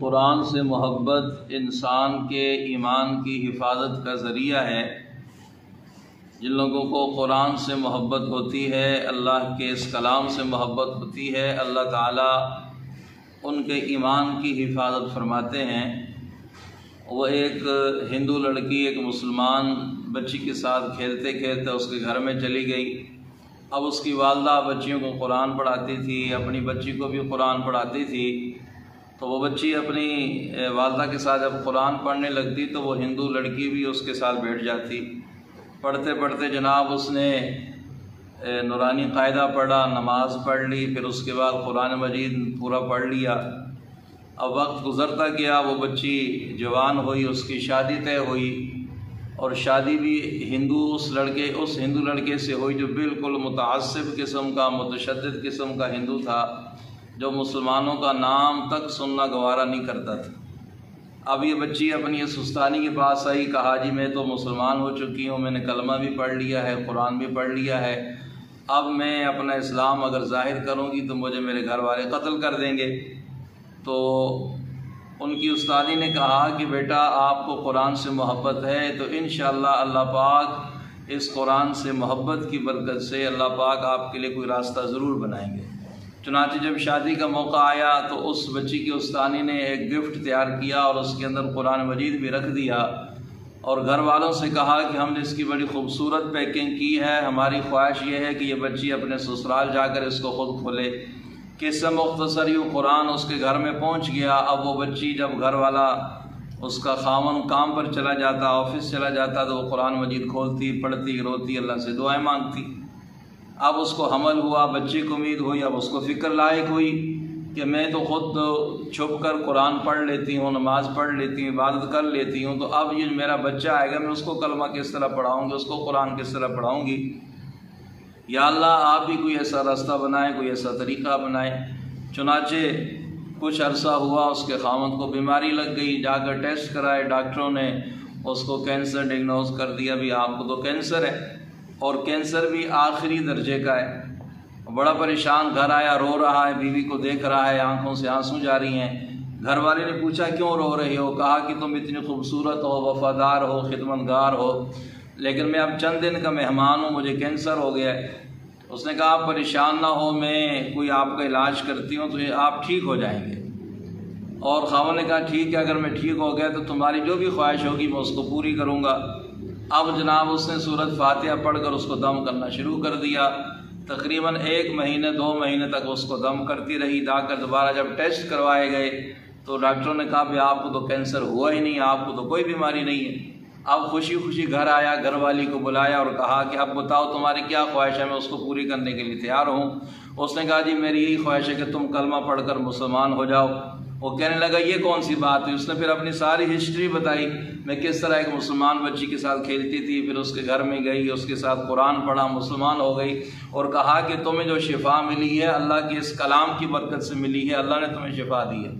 قرآن سے محبت انسان کے ایمان کی حفاظت کا ذریعہ ہے۔ جن لوگوں کو قرآن سے محبت ہوتی ہے، اللہ کے اس کلام سے محبت ہوتی ہے، اللہ تعالیٰ ان کے ایمان کی حفاظت فرماتے ہیں۔ وہ ایک ہندو لڑکی ایک مسلمان بچی کے ساتھ کھیلتے کھیلتے اس کے گھر میں چلی گئی۔ اب اس کی والدہ بچیوں کو قرآن پڑھاتی تھی، اپنی بچی کو بھی قرآن پڑھاتی تھی۔ تو وہ بچی اپنی والدہ کے ساتھ جب قرآن پڑھنے لگتی تو وہ ہندو لڑکی بھی اس کے ساتھ بیٹھ جاتی۔ پڑھتے پڑھتے جناب اس نے نورانی قاعدہ پڑھا، نماز پڑھ لی، پھر اس کے بعد قرآن مجید پورا پڑھ لیا۔ اب وقت گزرتا گیا، وہ بچی جوان ہوئی، اس کی شادی طے ہوئی، اور شادی بھی اس ہندو لڑکے سے ہوئی جو بالکل متعصب قسم کا، متشدد قسم کا ہندو تھا، جو مسلمانوں کا نام تک سننا گوارا نہیں کرتا تھا۔ اب یہ بچی اپنی اس استانی کے پاس آئی، کہا جی میں تو مسلمان ہو چکی ہوں، میں نے کلمہ بھی پڑھ لیا ہے، قرآن بھی پڑھ لیا ہے، اب میں اپنا اسلام اگر ظاہر کروں گی تو مجھے میرے گھر والے قتل کر دیں گے۔ تو ان کی استادی نے کہا کہ بیٹا آپ کو قرآن سے محبت ہے تو انشاءاللہ اللہ پاک اس قرآن سے محبت کی برکت سے اللہ پاک آپ کے لیے کوئی راستہ ضرور بنائیں گے۔ چنانچہ جب شادی کا موقع آیا تو اس بچی کی استانی نے ایک گفٹ تیار کیا اور اس کے اندر قرآن مجید بھی رکھ دیا، اور گھر والوں سے کہا کہ ہم نے اس کی بڑی خوبصورت پیکنگ کی ہے، ہماری خواہش یہ ہے کہ یہ بچی اپنے سسرال جا کر اس کو خود کھولے۔ قصہ مختصر یوں قرآن اس کے گھر میں پہنچ گیا۔ اب وہ بچی جب گھر والا اس کا خاوند کام پر چلا جاتا، آفس چلا جاتا، تو وہ قرآن مجید کھولتی، پڑھتی، روتی، اللہ سے دعائیں مانگتی۔ اب اس کو حمل ہوا، بچے کو امید ہوئی، اب اس کو فکر لاحق ہوئی کہ میں تو خود چھپ کر قرآن پڑھ لیتی ہوں، نماز پڑھ لیتی ہوں، عبادت کر لیتی ہوں، تو اب یہ میرا بچہ آئے گا، میں اس کو کلمہ کس طرح پڑھاؤں گی، اس کو قرآن کس طرح پڑھاؤں گی؟ یا اللہ آپ بھی کوئی ایسا راستہ بنائیں، کوئی ایسا طریقہ بنائیں۔ چنانچہ کچھ عرصہ ہوا، اس کے خاوند کو بیماری لگ گئی، جا کر ٹیسٹ کرائے، ڈاکٹروں نے اس کو کینسر ڈیگنوز کر دیا، بھی آپ کو تو کینسر ہے، اور کینسر بھی آخری درجے کا ہے۔ بڑا پریشان گھر آیا، رو رہا ہے، بیوی کو دیکھ رہا ہے، آنکھوں سے آنسو جاری ہیں۔ گھر والے نے پوچھا کیوں رو رہے ہو؟ کہا کہ تم اتنی خوبصورت ہو، وفادار ہو، خدمتگار ہو، لیکن میں اب چند دن کا مہمان ہوں، مجھے کینسر ہو گیا ہے۔ اس نے کہا آپ پریشان نہ ہو، میں کوئی آپ کا علاج کرتی ہوں تو آپ ٹھیک ہو جائیں گے۔ اور خاوند نے کہا ٹھیک ہے، اگر میں ٹھیک ہو گیا تو تمہاری جو بھی خواہش ہوگی میں اس کو پوری کروں گا۔ اب جناب اس نے سورۃ فاتحہ پڑھ کر اس کو دم کرنا شروع کر دیا۔ تقریباً 1 مہینے 2 مہینے تک اس کو دم کرتی رہی۔ جا کر دوبارہ جب ٹیسٹ کروائے گئے تو ڈاکٹروں نے کہا بھی آپ کو تو کینسر ہوا ہی نہیں، آپ کو تو کوئی بیماری نہیں ہے۔ اب خوشی خوشی گھر آیا، گھر والی کو بلایا اور کہا کہ اب بتاؤ تمہاری کیا خواہش ہے، میں اس کو پوری کرنے کے لیے تیار ہوں۔ اس نے کہا جی میری یہی خواہش ہے کہ تم کلمہ پڑھ کر مسلمان ہو جاؤ۔ وہ کہنے لگا یہ کون سی بات ہے؟ اس نے پھر اپنی ساری ہسٹری بتائی، میں کس طرح ایک مسلمان بچی کے ساتھ کھیلتی تھی، پھر اس کے گھر میں گئی، اس کے ساتھ قرآن پڑھا، مسلمان ہو گئی، اور کہا کہ تمہیں جو شفا ملی ہے اللہ کے اس کلام کی برکت سے ملی ہے، اللہ نے تمہیں شفا دی ہے۔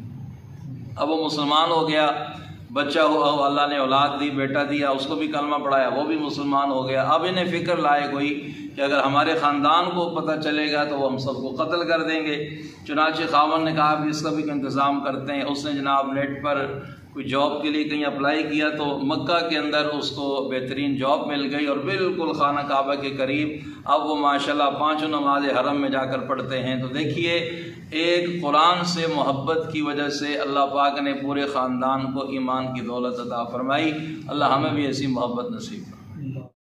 اب وہ مسلمان ہو گیا، بچہ ہوا، اللہ نے اولاد دی، بیٹا دیا، اس کو بھی کلمہ پڑھایا، وہ بھی مسلمان ہو گیا۔ اب انہیں فکر لائق ہوئی کہ اگر ہمارے خاندان کو پتہ چلے گا تو وہ ہم سب کو قتل کر دیں گے۔ چنانچہ خاوند نے کہا اب اس کا بھی انتظام کرتے ہیں۔ اس نے جناب نیٹ پر کوئی جاب کے لیے کہیں اپلائی کیا تو مکہ کے اندر اس کو بہترین جاب مل گئی، اور بالکل خانہ کعبہ کے قریب۔ اب وہ ماشاءاللہ 5 نماز حرم میں جا کر پڑھتے ہیں۔ تو دیکھیے ایک قرآن سے محبت کی وجہ سے اللہ پاک نے پورے خاندان کو ایمان کی دولت عطا فرمائی۔ اللہ ہمیں بھی ایسی محبت نصیب فرمائے۔